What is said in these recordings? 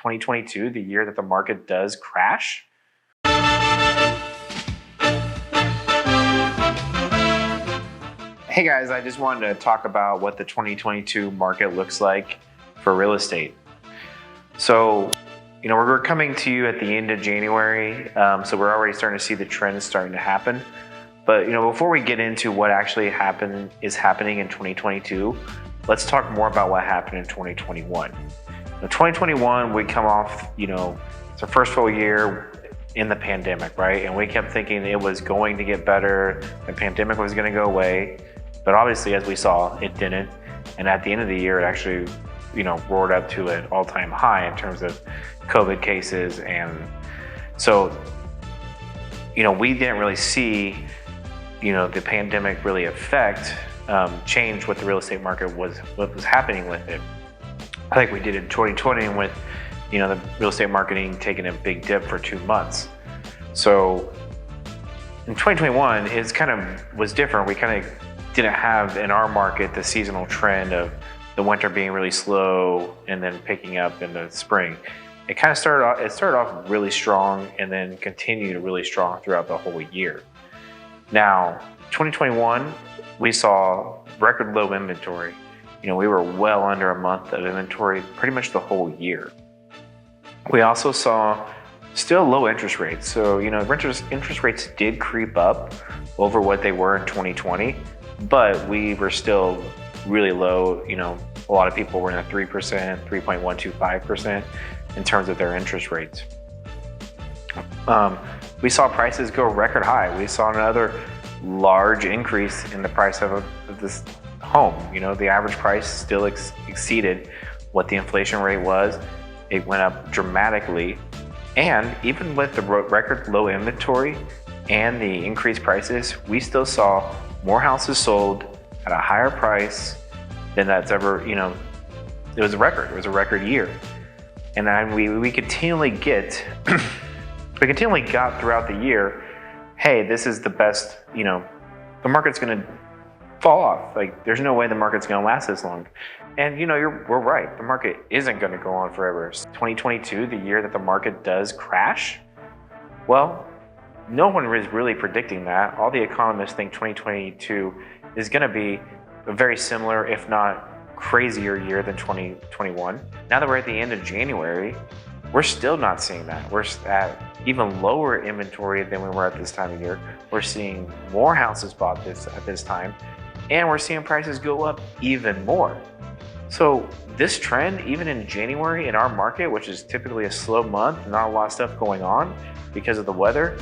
2022 the year that the market does crash? Hey guys, I just wanted to talk about what the 2022 market looks like for real estate. So, we're coming to you at the end of January, so we're already starting to see the trends starting to happen. But, before we get into what actually is happening in 2022, let's talk more about what happened in 2021. In 2021, we come off, it's our first full year in the pandemic, right? And we kept thinking it was going to get better, the pandemic was going to go away. But obviously, as we saw, it didn't. And at the end of the year, it actually, roared up to an all-time high in terms of COVID cases. And so, we didn't really see, the pandemic really change what the real estate market what was happening with it. I think we did in 2020 with, the real estate marketing taking a big dip for 2 months. So in 2021, it kind of was different. We kind of didn't have in our market the seasonal trend of the winter being really slow and then picking up in the spring. It started off really strong and then continued really strong throughout the whole year. Now, 2021, we saw record low inventory. We were well under a month of inventory pretty much the whole year. We also saw still low interest rates. So, interest rates did creep up over what they were in 2020. But we were still really low. A lot of people were in the 3%, 3.125% in terms of their interest rates. We saw prices go record high. We saw another large increase in the price of this home. The average price still exceeded what the inflation rate was. It went up dramatically. And even with the record low inventory and the increased prices, we still saw more houses sold at a higher price than that's ever, it was a record. It was a record year. And then we continually got throughout the year, hey, this is the best, the market's going to fall off. Like, there's no way the market's going to last this long. And, we're right. The market isn't going to go on forever. 2022, the year that the market does crash, well, no one is really predicting that. All the economists think 2022 is going to be a very similar, if not crazier year than 2021. Now that we're at the end of January, we're still not seeing that. We're at even lower inventory than we were at this time of year. We're seeing more houses bought at this time, and we're seeing prices go up even more. So this trend, even in January in our market, which is typically a slow month, not a lot of stuff going on because of the weather,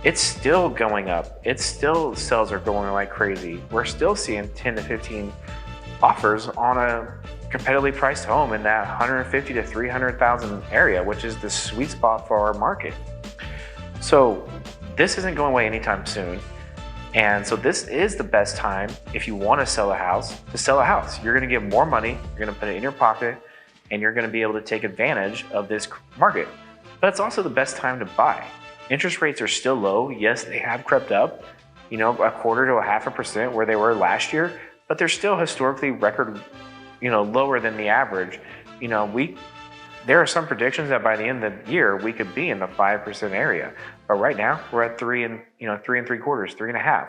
it's still going up. Sales are going like crazy. We're still seeing 10 to 15 offers on a competitively priced home in that 150 to 300,000 area, which is the sweet spot for our market. So this isn't going away anytime soon. And so this is the best time if you want to sell a house, to sell a house. You're going to get more money, you're going to put it in your pocket, and you're going to be able to take advantage of this market. But it's also the best time to buy. Interest rates are still low. Yes, they have crept up, a 1/4 to 0.5% where they were last year, but they're still historically record, lower than the average. There are some predictions that by the end of the year, we could be in the 5% area. But right now we're at 3 and 3.75, 3.5.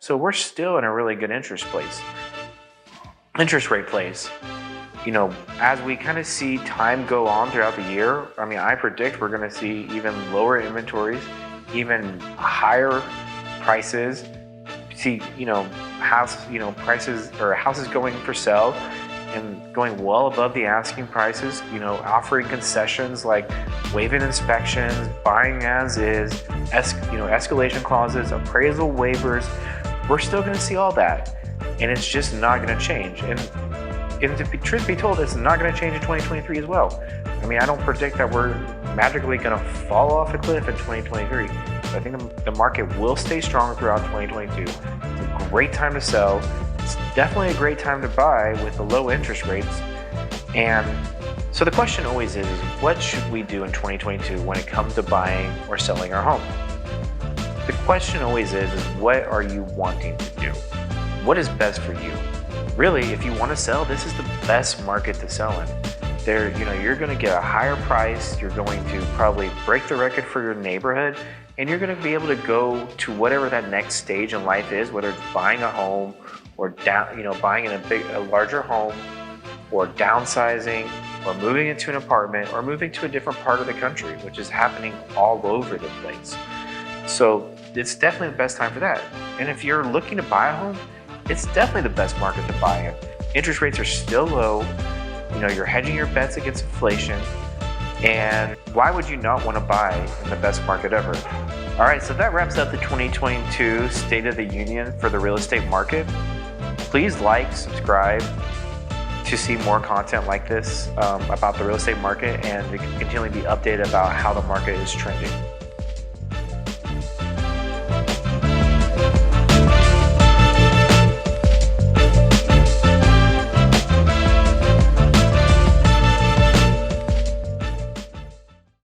So we're still in a really good interest rate place. As we kind of see time go on throughout the year, I predict we're going to see even lower inventories, even higher prices. See, prices or houses going for sale and going well above the asking prices, offering concessions like waiving inspections, buying as is, escalation clauses, appraisal waivers. We're still going to see all that, and it's just not going to change. And truth be told, it's not going to change in 2023 as well. I don't predict that we're magically going to fall off a cliff in 2023. But I think the market will stay strong throughout 2022. It's a great time to sell. It's definitely a great time to buy with the low interest rates. And so the question always is what should we do in 2022 when it comes to buying or selling our home? The question always is what are you wanting to do? What is best for you? Really, if you want to sell, this is the best market to sell in. you're going to get a higher price. You're going to probably break the record for your neighborhood, and you're going to be able to go to whatever that next stage in life is, whether it's buying a home or buying in a larger home, or downsizing, or moving into an apartment, or moving to a different part of the country, which is happening all over the place. So it's definitely the best time for that. And if you're looking to buy a home, it's definitely the best market to buy in. Interest rates are still low. You're hedging your bets against inflation. And why would you not want to buy in the best market ever? All right, so that wraps up the 2022 State of the Union for the real estate market. Please like, subscribe to see more content like this about the real estate market, and to continually be updated about how the market is trending.